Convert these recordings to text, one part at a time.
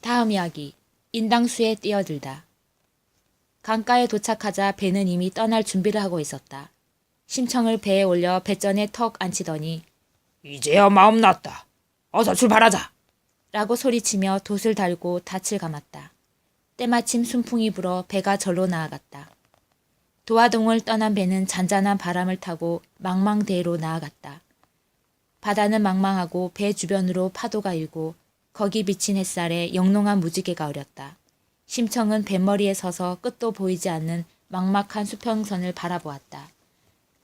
다음 이야기. 인당수에 뛰어들다. 강가에 도착하자 배는 이미 떠날 준비를 하고 있었다. 심청을 배에 올려 배전에 턱 앉히더니 이제야 마음 났다. 어서 출발하자. 라고 소리치며 돛을 달고 닻을 감았다. 때마침 순풍이 불어 배가 절로 나아갔다. 도화동을 떠난 배는 잔잔한 바람을 타고 망망대해로 나아갔다. 바다는 망망하고 배 주변으로 파도가 일고 거기 비친 햇살에 영롱한 무지개가 어렸다. 심청은 뱃머리에 서서 끝도 보이지 않는 막막한 수평선을 바라보았다.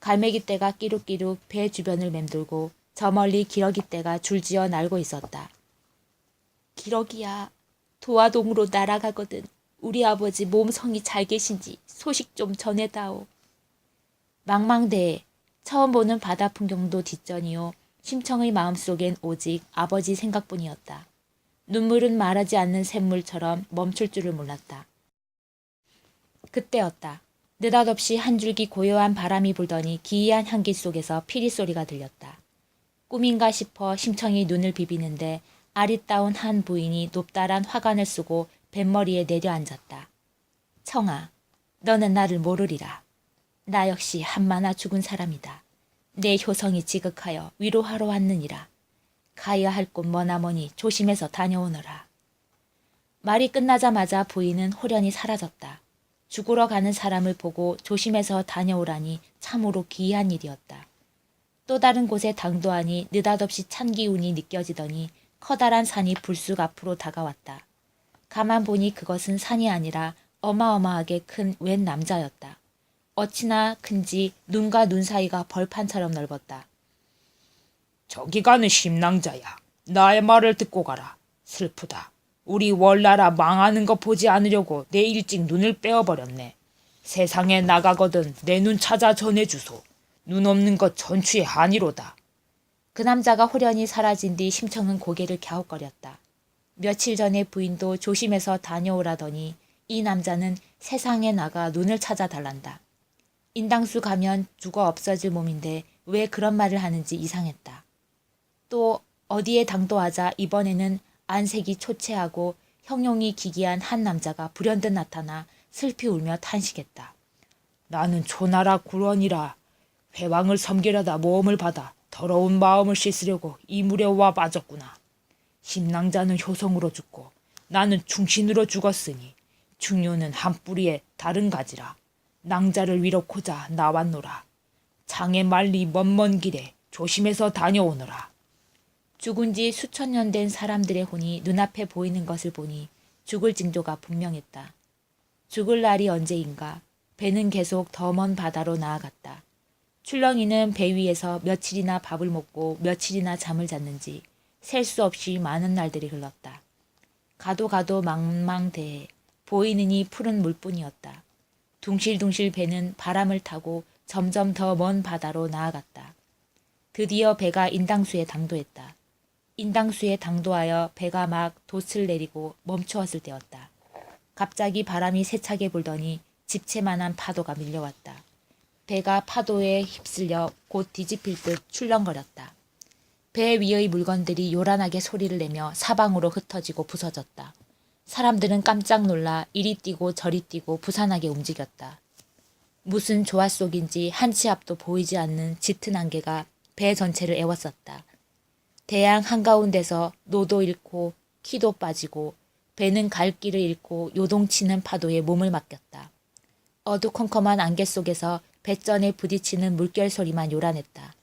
갈매기떼가 끼룩끼룩 배 주변을 맴돌고 저 멀리 기러기떼가 줄지어 날고 있었다. 기러기야, 도화동으로 날아가거든. 우리 아버지 몸성이 잘 계신지 소식 좀 전해다오. 망망대해, 처음 보는 바다 풍경도 뒷전이요. 심청의 마음속엔 오직 아버지 생각뿐이었다. 눈물은 말하지 않는 샘물처럼 멈출 줄을 몰랐다. 그때였다. 느닷없이 한 줄기 고요한 바람이 불더니 기이한 향기 속에서 피리 소리가 들렸다. 꿈인가 싶어 심청이 눈을 비비는데 아리따운 한 부인이 높다란 화관을 쓰고 뱃머리에 내려앉았다. 청아, 너는 나를 모르리라. 나 역시 한마나 죽은 사람이다. 내 효성이 지극하여 위로하러 왔느니라. 가야 할 곳 머나머니 조심해서 다녀오너라. 말이 끝나자마자 부인은 호련히 사라졌다. 죽으러 가는 사람을 보고 조심해서 다녀오라니 참으로 기이한 일이었다. 또 다른 곳에 당도하니 느닷없이 찬 기운이 느껴지더니 커다란 산이 불쑥 앞으로 다가왔다. 가만 보니 그것은 산이 아니라 어마어마하게 큰 웬 남자였다. 어찌나 큰지 눈과 눈 사이가 벌판처럼 넓었다. 저기 가는 심낭자야. 나의 말을 듣고 가라. 슬프다. 우리 월나라 망하는 거 보지 않으려고 내 일찍 눈을 빼어버렸네. 세상에 나가거든 내 눈 찾아 전해주소. 눈 없는 것 전추의 한이로다. 그 남자가 호련히 사라진 뒤 심청은 고개를 갸웃거렸다. 며칠 전에 부인도 조심해서 다녀오라더니 이 남자는 세상에 나가 눈을 찾아달란다. 인당수 가면 죽어 없어질 몸인데 왜 그런 말을 하는지 이상했다. 또 어디에 당도하자 이번에는 안색이 초췌하고 형용이 기기한 한 남자가 불현듯 나타나 슬피 울며 탄식했다. 나는 초나라 굴원이라 회왕을 섬기려다 모험을 받아 더러운 마음을 씻으려고 이 물에 와 빠졌구나. 심낭자는 효성으로 죽고 나는 충신으로 죽었으니 충효는 한 뿌리에 다른 가지라. 낭자를 위로코자 나왔노라. 장에 말리 먼 길에 조심해서 다녀오너라. 죽은 지 수천 년 된 사람들의 혼이 눈앞에 보이는 것을 보니 죽을 징조가 분명했다. 죽을 날이 언제인가 배는 계속 더 먼 바다로 나아갔다. 출렁이는 배 위에서 며칠이나 밥을 먹고 며칠이나 잠을 잤는지 셀 수 없이 많은 날들이 흘렀다. 가도 가도 망망대해 보이는 이 푸른 물뿐이었다. 둥실둥실 배는 바람을 타고 점점 더 먼 바다로 나아갔다. 드디어 배가 인당수에 당도했다. 인당수에 당도하여 배가 막 돛을 내리고 멈추었을 때였다. 갑자기 바람이 세차게 불더니 집채만한 파도가 밀려왔다. 배가 파도에 휩쓸려 곧 뒤집힐 듯 출렁거렸다. 배 위의 물건들이 요란하게 소리를 내며 사방으로 흩어지고 부서졌다. 사람들은 깜짝 놀라 이리 뛰고 저리 뛰고 부산하게 움직였다. 무슨 조화 속인지 한 치 앞도 보이지 않는 짙은 안개가 배 전체를 애웠었다. 대양 한가운데서 노도 잃고 키도 빠지고 배는 갈 길을 잃고 요동치는 파도에 몸을 맡겼다. 어두컴컴한 안개 속에서 배전에 부딪히는 물결 소리만 요란했다.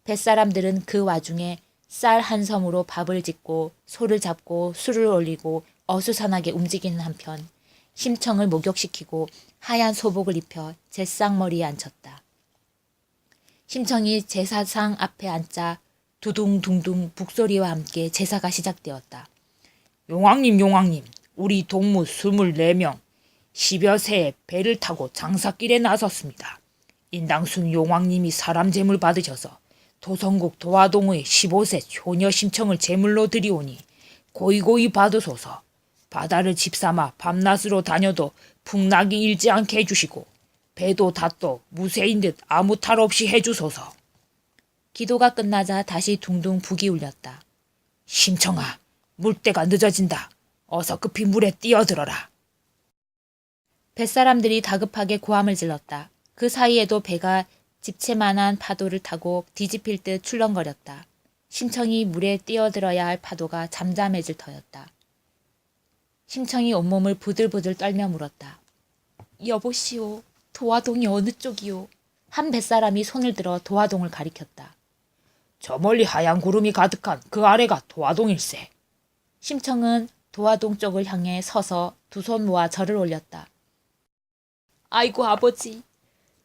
뱃사람들은 그 와중에 쌀 한 섬으로 밥을 짓고 소를 잡고 술을 올리고 어수선하게 움직이는 한편 심청을 목욕시키고 하얀 소복을 입혀 제쌍머리에 앉혔다. 심청이 제사상 앞에 앉자 두둥둥둥 북소리와 함께 제사가 시작되었다. 용왕님, 우리 동무 24명, 10여 세의 배를 타고 장사길에 나섰습니다. 인당순 용왕님이 사람 제물 받으셔서 도성국 도화동의 15세 효녀 심청을 제물로 드리오니 고이고이 받으소서. 바다를 집삼아 밤낮으로 다녀도 풍락이 일지 않게 해주시고 배도 닷도 무쇠인 듯 아무 탈 없이 해주소서. 기도가 끝나자 다시 둥둥 북이 울렸다. 심청아, 물때가 늦어진다. 어서 급히 물에 뛰어들어라. 뱃사람들이 다급하게 고함을 질렀다. 그 사이에도 배가 집채만한 파도를 타고 뒤집힐 듯 출렁거렸다. 심청이 물에 뛰어들어야 할 파도가 잠잠해질 터였다. 심청이 온몸을 부들부들 떨며 물었다. 여보시오, 도화동이 어느 쪽이오? 한 뱃사람이 손을 들어 도화동을 가리켰다. 저 멀리 하얀 구름이 가득한 그 아래가 도화동일세. 심청은 도화동 쪽을 향해 서서 두 손 모아 절을 올렸다. 아이고 아버지,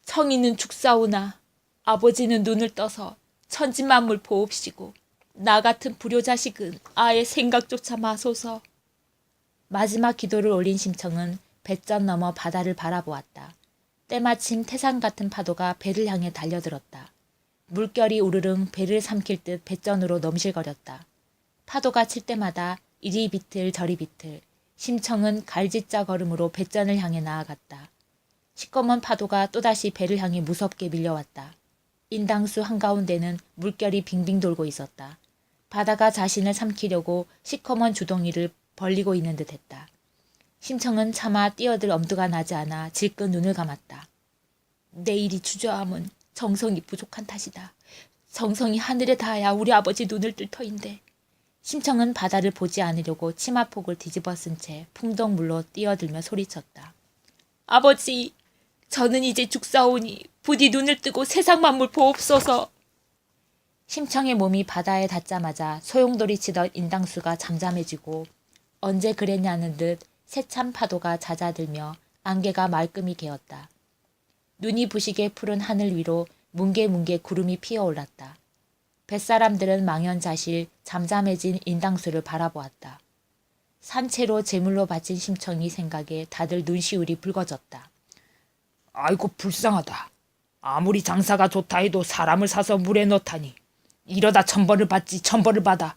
청이는 죽사오나 아버지는 눈을 떠서 천지만물 보옵시고 나 같은 불효자식은 아예 생각조차 마소서. 마지막 기도를 올린 심청은 뱃전 넘어 바다를 바라보았다. 때마침 태산 같은 파도가 배를 향해 달려들었다. 물결이 우르릉 배를 삼킬 듯 뱃전으로 넘실거렸다. 파도가 칠 때마다 이리 비틀 저리 비틀 심청은 갈짓자 걸음으로 뱃전을 향해 나아갔다. 시꺼먼 파도가 또다시 배를 향해 무섭게 밀려왔다. 인당수 한가운데는 물결이 빙빙 돌고 있었다. 바다가 자신을 삼키려고 시커먼 주덩이를 벌리고 있는 듯했다. 심청은 차마 뛰어들 엄두가 나지 않아 질끈 눈을 감았다. 내일이 주저함은 정성이 부족한 탓이다. 정성이 하늘에 닿아야 우리 아버지 눈을 뜰 터인데. 심청은 바다를 보지 않으려고 치마폭을 뒤집어 쓴 채 풍덩물로 뛰어들며 소리쳤다. 아버지, 저는 이제 죽사오니 부디 눈을 뜨고 세상 만물 보옵소서. 심청의 몸이 바다에 닿자마자 소용돌이 치던 인당수가 잠잠해지고 언제 그랬냐는 듯 세찬 파도가 잦아들며 안개가 말끔히 개었다. 눈이 부시게 푸른 하늘 위로 뭉게뭉게 구름이 피어올랐다. 뱃사람들은 망연자실 잠잠해진 인당수를 바라보았다. 산채로 제물로 바친 심청이 생각에 다들 눈시울이 붉어졌다. 아이고 불쌍하다. 아무리 장사가 좋다 해도 사람을 사서 물에 넣다니. 이러다 천벌을 받지 천벌을 받아.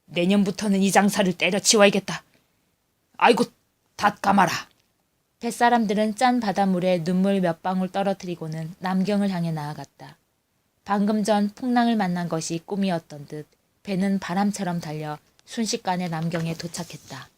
내년부터는 이 장사를 때려치워야겠다. 아이고 닷 감아라. 뱃사람들은 짠 바닷물에 눈물 몇 방울 떨어뜨리고는 남경을 향해 나아갔다. 방금 전 풍랑을 만난 것이 꿈이었던 듯 배는 바람처럼 달려 순식간에 남경에 도착했다.